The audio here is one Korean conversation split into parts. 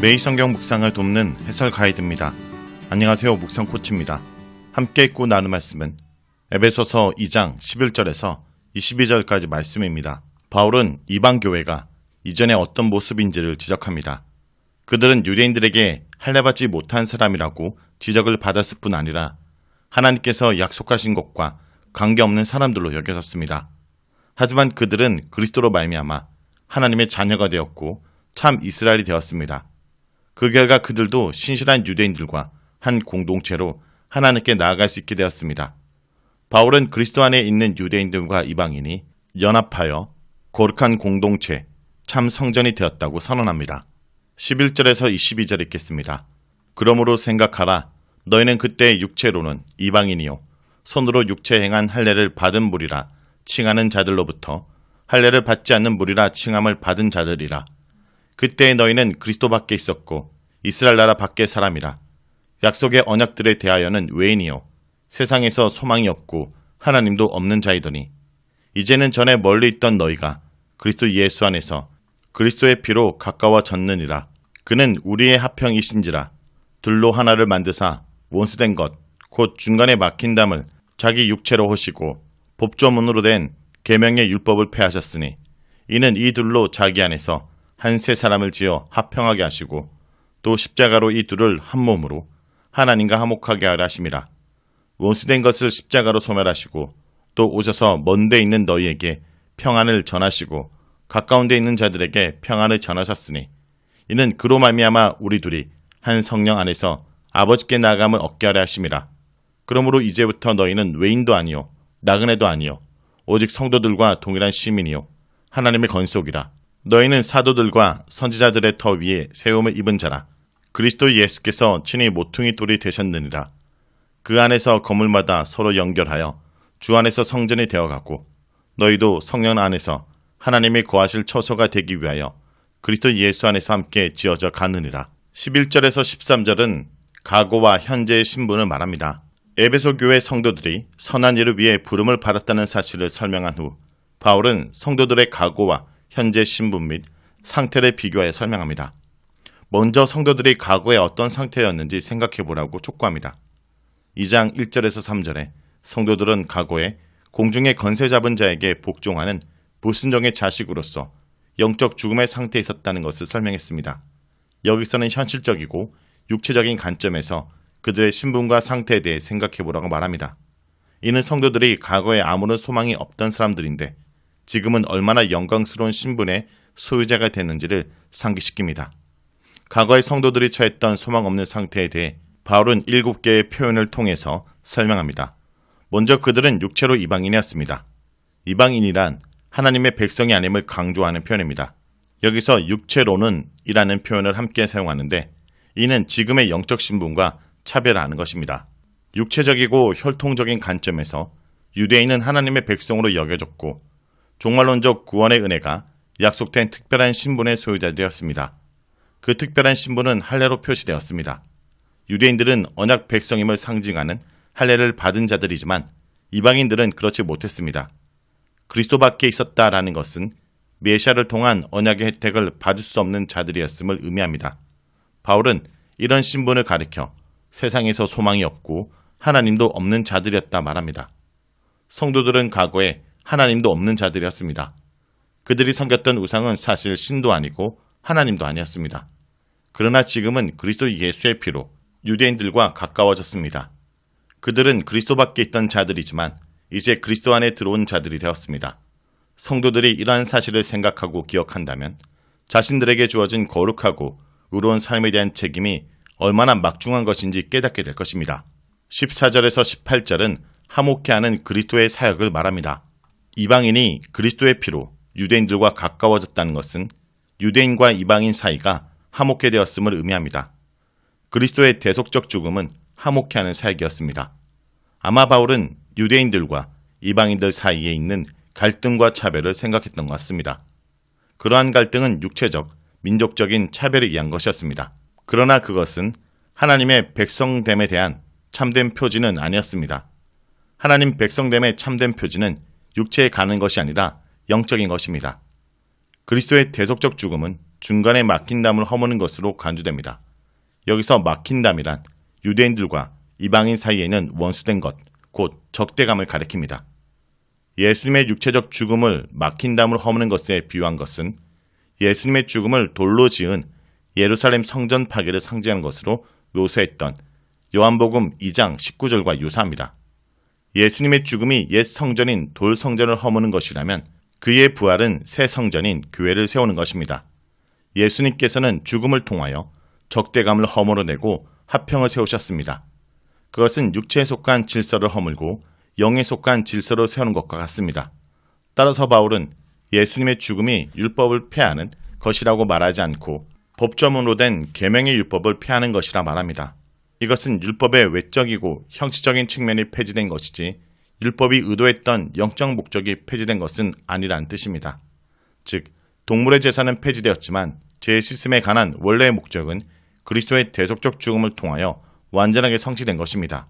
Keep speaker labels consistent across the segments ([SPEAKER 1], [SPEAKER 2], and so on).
[SPEAKER 1] 매일 성경 묵상을 돕는 해설 가이드입니다. 안녕하세요. 묵상 코치입니다. 함께 읽고 나눈 말씀은 에베소서 2장 11절에서 22절까지 말씀입니다. 바울은 이방 교회가 이전에 어떤 모습인지를 지적합니다. 그들은 유대인들에게 할례받지 못한 사람이라고 지적을 받았을 뿐 아니라 하나님께서 약속하신 것과 관계없는 사람들로 여겨졌습니다. 하지만 그들은 그리스도로 말미암아 하나님의 자녀가 되었고 참 이스라엘이 되었습니다. 그 결과 그들도 신실한 유대인들과 한 공동체로 하나님께 나아갈 수 있게 되었습니다. 바울은 그리스도 안에 있는 유대인들과 이방인이 연합하여 거룩한 공동체, 참 성전이 되었다고 선언합니다. 11절에서 22절 읽겠습니다. 그러므로 생각하라. 너희는 그때 육체로는 이방인이요 손으로 육체 행한 할례를 받은 무리라 칭하는 자들로부터 할례를 받지 않는 무리라 칭함을 받은 자들이라. 그때 너희는 그리스도 밖에 있었고 이스라엘 나라 밖의 사람이라. 약속의 언약들에 대하여는 외인이요 세상에서 소망이 없고 하나님도 없는 자이더니 이제는 전에 멀리 있던 너희가 그리스도 예수 안에서 그리스도의 피로 가까워졌느니라. 그는 우리의 합형이신지라. 둘로 하나를 만드사 원수된 것 곧 중간에 막힌 담을 자기 육체로 하시고 법조문으로 된 계명의 율법을 폐하셨으니 이는 이 둘로 자기 안에서 한 세 사람을 지어 합형하게 하시고 또 십자가로 이 둘을 한 몸으로 하나님과 화목하게 하려 하심이라. 원수된 것을 십자가로 소멸하시고 또 오셔서 먼 데 있는 너희에게 평안을 전하시고 가까운 데 있는 자들에게 평안을 전하셨으니 이는 그로 말미암아 우리 둘이 한 성령 안에서 아버지께 나아감을 얻게 하려 하심이라. 그러므로 이제부터 너희는 외인도 아니요 나그네도 아니요 오직 성도들과 동일한 시민이요 하나님의 건속이라. 너희는 사도들과 선지자들의 터 위에 세움을 입은 자라. 그리스도 예수께서 친히 모퉁이 돌이 되셨느니라. 그 안에서 건물마다 서로 연결하여 주 안에서 성전이 되어가고 너희도 성령 안에서 하나님이 거하실 처소가 되기 위하여 그리스도 예수 안에서 함께 지어져 가느니라. 11절에서 13절은 과거와 현재의 신분을 말합니다. 에베소 교회 성도들이 선한 일을 위해 부름을 받았다는 사실을 설명한 후 바울은 성도들의 과거와 현재 신분 및 상태를 비교하여 설명합니다. 먼저 성도들이 과거에 어떤 상태였는지 생각해보라고 촉구합니다. 2장 1절에서 3절에 성도들은 과거에 공중의 건세 잡은 자에게 복종하는 불순종의 자식으로서 영적 죽음의 상태에 있었다는 것을 설명했습니다. 여기서는 현실적이고 육체적인 관점에서 그들의 신분과 상태에 대해 생각해보라고 말합니다. 이는 성도들이 과거에 아무런 소망이 없던 사람들인데 지금은 얼마나 영광스러운 신분의 소유자가 됐는지를 상기시킵니다. 과거의 성도들이 처했던 소망 없는 상태에 대해 바울은 7개의 표현을 통해서 설명합니다. 먼저 그들은 육체로 이방인이었습니다. 이방인이란 하나님의 백성이 아님을 강조하는 표현입니다. 여기서 육체로는 이라는 표현을 함께 사용하는데 이는 지금의 영적 신분과 차별하는 것입니다. 육체적이고 혈통적인 관점에서 유대인은 하나님의 백성으로 여겨졌고 종말론적 구원의 은혜가 약속된 특별한 신분의 소유자되었습니다. 그 특별한 신분은 할례로 표시되었습니다. 유대인들은 언약 백성임을 상징하는 할례를 받은 자들이지만 이방인들은 그렇지 못했습니다. 그리스도 밖에 있었다라는 것은 메시아를 통한 언약의 혜택을 받을 수 없는 자들이었음을 의미합니다. 바울은 이런 신분을 가리켜 세상에서 소망이 없고 하나님도 없는 자들이었다 말합니다. 성도들은 과거에 하나님도 없는 자들이었습니다. 그들이 섬겼던 우상은 사실 신도 아니고 하나님도 아니었습니다. 그러나 지금은 그리스도 예수의 피로 유대인들과 가까워졌습니다. 그들은 그리스도 밖에 있던 자들이지만 이제 그리스도 안에 들어온 자들이 되었습니다. 성도들이 이러한 사실을 생각하고 기억한다면 자신들에게 주어진 거룩하고 의로운 삶에 대한 책임이 얼마나 막중한 것인지 깨닫게 될 것입니다. 14절에서 18절은 화목케 하는 그리스도의 사역을 말합니다. 이방인이 그리스도의 피로 유대인들과 가까워졌다는 것은 유대인과 이방인 사이가 화목케 되었음을 의미합니다. 그리스도의 대속적 죽음은 화목케 하는 사역이었습니다. 아마 바울은 유대인들과 이방인들 사이에 있는 갈등과 차별을 생각했던 것 같습니다. 그러한 갈등은 육체적, 민족적인 차별에 의한 것이었습니다. 그러나 그것은 하나님의 백성됨에 대한 참된 표지는 아니었습니다. 하나님 백성됨의 참된 표지는 육체에 가는 것이 아니라 영적인 것입니다. 그리스도의 대속적 죽음은 중간에 막힌 담을 허무는 것으로 간주됩니다. 여기서 막힌 담이란 유대인들과 이방인 사이에는 원수된 것, 곧 적대감을 가리킵니다. 예수님의 육체적 죽음을 막힌 담을 허무는 것에 비유한 것은 예수님의 죽음을 돌로 지은 예루살렘 성전 파괴를 상징하는 것으로 묘사했던 요한복음 2장 19절과 유사합니다. 예수님의 죽음이 옛 성전인 돌 성전을 허무는 것이라면 그의 부활은 새 성전인 교회를 세우는 것입니다. 예수님께서는 죽음을 통하여 적대감을 허물어내고 화평을 세우셨습니다. 그것은 육체에 속한 질서를 허물고 영에 속한 질서를 세우는 것과 같습니다. 따라서 바울은 예수님의 죽음이 율법을 폐하는 것이라고 말하지 않고 법조문으로 된 계명의 율법을 폐하는 것이라 말합니다. 이것은 율법의 외적이고 형식적인 측면이 폐지된 것이지 율법이 의도했던 영적 목적이 폐지된 것은 아니라는 뜻입니다. 즉, 동물의 제사는 폐지되었지만 죄 씻음에 관한 원래의 목적은 그리스도의 대속적 죽음을 통하여 완전하게 성취된 것입니다.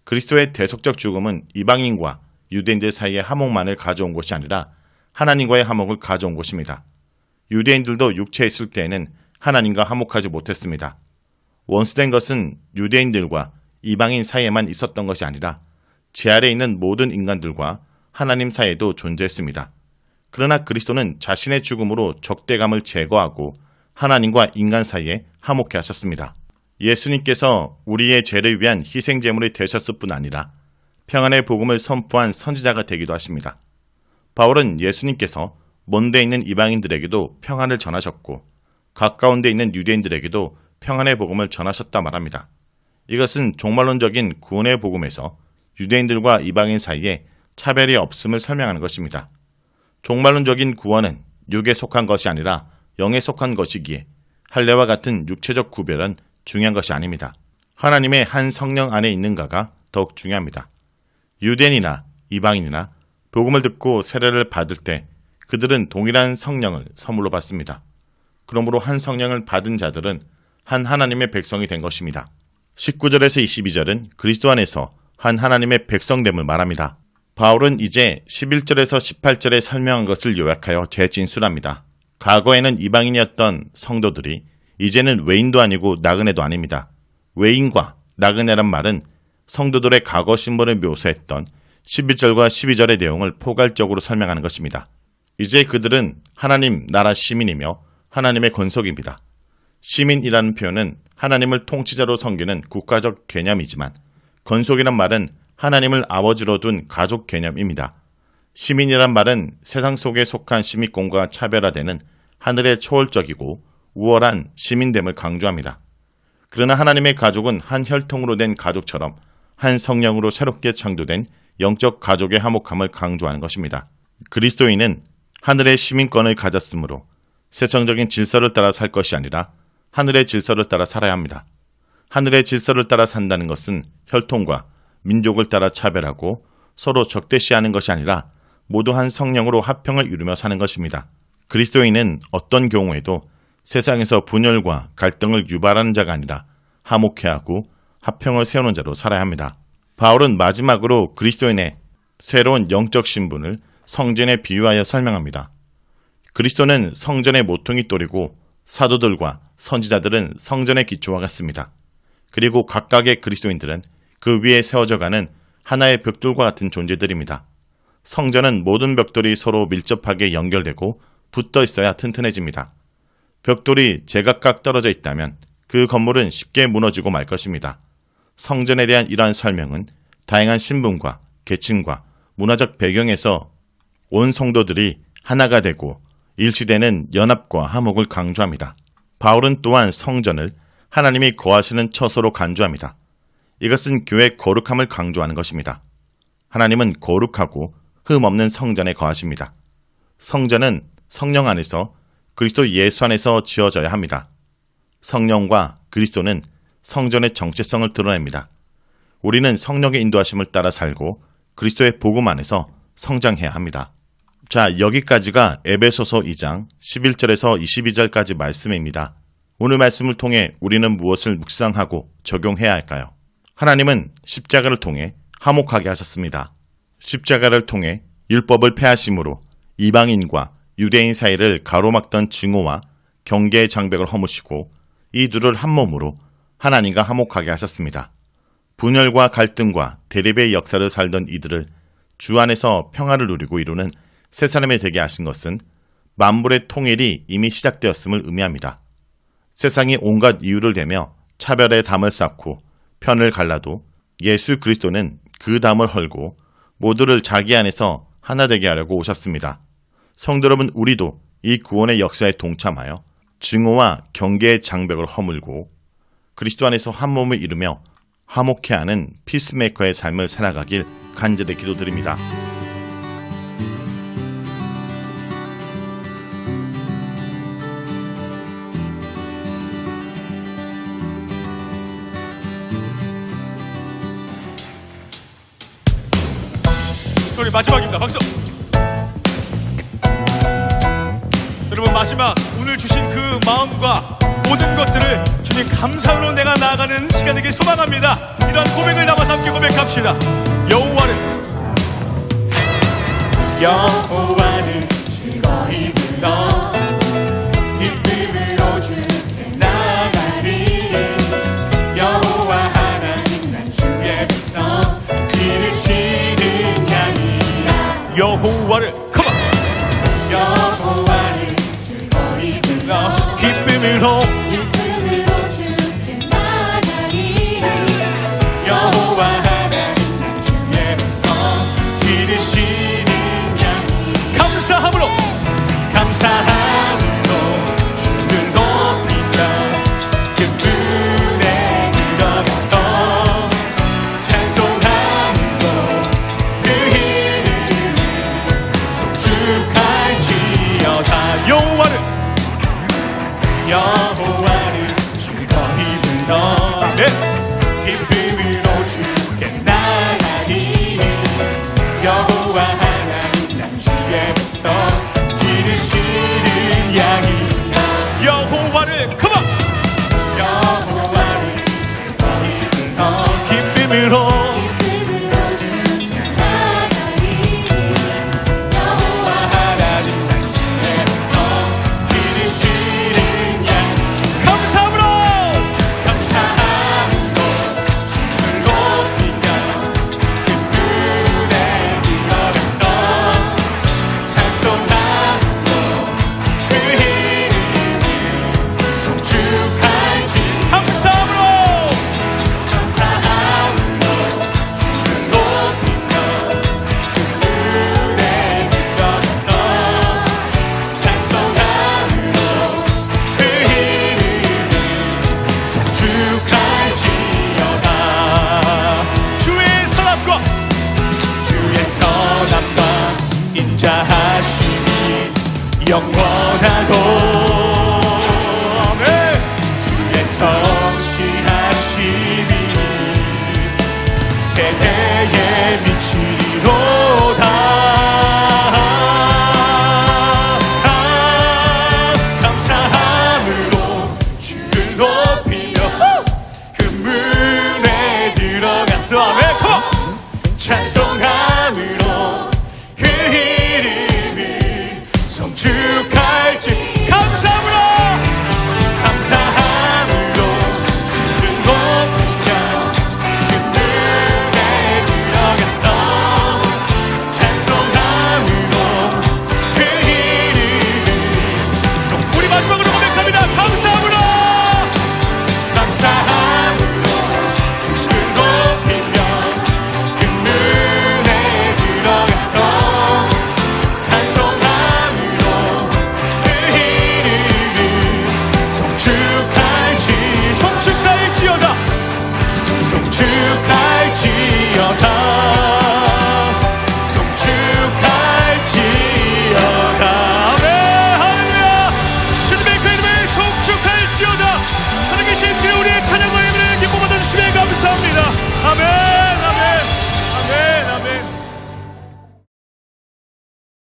[SPEAKER 1] 그리스도의 대속적 죽음은 이방인과 유대인들 사이의 화목만을 가져온 것이 아니라 하나님과의 화목을 가져온 것입니다. 유대인들도 육체에 있을 때에는 하나님과 화목하지 못했습니다. 원수된 것은 유대인들과 이방인 사이에만 있었던 것이 아니라 제 아래에 있는 모든 인간들과 하나님 사이에도 존재했습니다. 그러나 그리스도는 자신의 죽음으로 적대감을 제거하고 하나님과 인간 사이에 화목케 하셨습니다. 예수님께서 우리의 죄를 위한 희생제물이 되셨을 뿐 아니라 평안의 복음을 선포한 선지자가 되기도 하십니다. 바울은 예수님께서 먼데 있는 이방인들에게도 평안을 전하셨고 가까운 데 있는 유대인들에게도 평안의 복음을 전하셨다 말합니다. 이것은 종말론적인 구원의 복음에서 유대인들과 이방인 사이에 차별이 없음을 설명하는 것입니다. 종말론적인 구원은 육에 속한 것이 아니라 영에 속한 것이기에 할례와 같은 육체적 구별은 중요한 것이 아닙니다. 하나님의 한 성령 안에 있는가가 더욱 중요합니다. 유대인이나 이방인이나 복음을 듣고 세례를 받을 때 그들은 동일한 성령을 선물로 받습니다. 그러므로 한 성령을 받은 자들은 한 하나님의 백성이 된 것입니다. 19절에서 22절은 그리스도 안에서 한 하나님의 백성됨을 말합니다. 바울은 이제 11절에서 18절에 설명한 것을 요약하여 재진술합니다. 과거에는 이방인이었던 성도들이 이제는 외인도 아니고 나그네도 아닙니다. 외인과 나그네란 말은 성도들의 과거 신분을 묘사했던 11절과 12절의 내용을 포괄적으로 설명하는 것입니다. 이제 그들은 하나님 나라 시민이며 하나님의 권속입니다. 시민이라는 표현은 하나님을 통치자로 섬기는 국가적 개념이지만 권속이란 말은 하나님을 아버지로 둔 가족 개념입니다. 시민이란 말은 세상 속에 속한 시민권과 차별화되는 하늘의 초월적이고 우월한 시민됨을 강조합니다. 그러나 하나님의 가족은 한 혈통으로 된 가족처럼 한 성령으로 새롭게 창조된 영적 가족의 화목함을 강조하는 것입니다. 그리스도인은 하늘의 시민권을 가졌으므로 세상적인 질서를 따라 살 것이 아니라 하늘의 질서를 따라 살아야 합니다. 하늘의 질서를 따라 산다는 것은 혈통과 민족을 따라 차별하고 서로 적대시하는 것이 아니라 모두 한 성령으로 화평을 이루며 사는 것입니다. 그리스도인은 어떤 경우에도 세상에서 분열과 갈등을 유발하는 자가 아니라 화목해 하고 화평을 세우는 자로 살아야 합니다. 바울은 마지막으로 그리스도인의 새로운 영적 신분을 성전에 비유하여 설명합니다. 그리스도는 성전의 모퉁이 돌이고 사도들과 선지자들은 성전의 기초와 같습니다. 그리고 각각의 그리스도인들은 그 위에 세워져가는 하나의 벽돌과 같은 존재들입니다. 성전은 모든 벽돌이 서로 밀접하게 연결되고 붙어 있어야 튼튼해집니다. 벽돌이 제각각 떨어져 있다면 그 건물은 쉽게 무너지고 말 것입니다. 성전에 대한 이러한 설명은 다양한 신분과 계층과 문화적 배경에서 온 성도들이 하나가 되고 일치되는 연합과 화목을 강조합니다. 바울은 또한 성전을 하나님이 거하시는 처소로 간주합니다. 이것은 교회의 거룩함을 강조하는 것입니다. 하나님은 거룩하고 흠 없는 성전에 거하십니다. 성전은 성령 안에서 그리스도 예수 안에서 지어져야 합니다. 성령과 그리스도는 성전의 정체성을 드러냅니다. 우리는 성령의 인도하심을 따라 살고 그리스도의 복음 안에서 성장해야 합니다. 자, 여기까지가 에베소서 2장 11절에서 22절까지 말씀입니다. 오늘 말씀을 통해 우리는 무엇을 묵상하고 적용해야 할까요? 하나님은 십자가를 통해 화목하게 하셨습니다. 십자가를 통해 율법을 폐하심으로 이방인과 유대인 사이를 가로막던 증오와 경계의 장벽을 허무시고 이 둘을 한 몸으로 하나님과 화목하게 하셨습니다. 분열과 갈등과 대립의 역사를 살던 이들을 주 안에서 평화를 누리고 이루는 새 사람이 되게 하신 것은 만물의 통일이 이미 시작되었음을 의미합니다. 세상이 온갖 이유를 대며 차별의 담을 쌓고 편을 갈라도 예수 그리스도는 그 담을 헐고 모두를 자기 안에서 하나 되게 하려고 오셨습니다. 성도 여러분, 우리도 이 구원의 역사에 동참하여 증오와 경계의 장벽을 허물고 그리스도 안에서 한 몸을 이루며 화목해하는 피스메이커의 삶을 살아가길 간절히 기도드립니다.
[SPEAKER 2] 우리 마지막입니다. 박수. 여러분, 마지막 오늘 주신 그 마음과 모든 것들을 주님 감사로 내가 나아가는 시간 되길 소망합니다. 이러한 고백을 담아서 함께 고백합시다. 여호와를 즐거이 불러 기쁨으로 주께 나아가리. 여호와 하나님 난 주의 백성 기르시는 양이라. 여호와를 컴온. 여호와를 즐거이 불러 기쁨으로 주께 나아가리. 여호와 하나님 난 주의 백성 기르시는 양이. 감사함으로 주를 높이며 그분의 들어가서 찬송함으로 그 이름을 송축할지어다. 여호와를 즐거이 불러 기쁨으로 주께 나아가리. 여호와 하나님 난 주의 백성 기르시는 양이라. 여호와를 컴온. 여호와를 즐거이 불러 기쁨으로 주께 나아가리. 여호와 하나님 난 주의 백성 기르시는 양. 감사함으로 주를 높이며 그분의 들어가서 찬송함으로 그 이름을 송축할지. 감사함으로 주를 높이며 그분의 들어가서 찬송함으로 그 이름을 송축할지어다. 주의 선함과 인자하심이 영원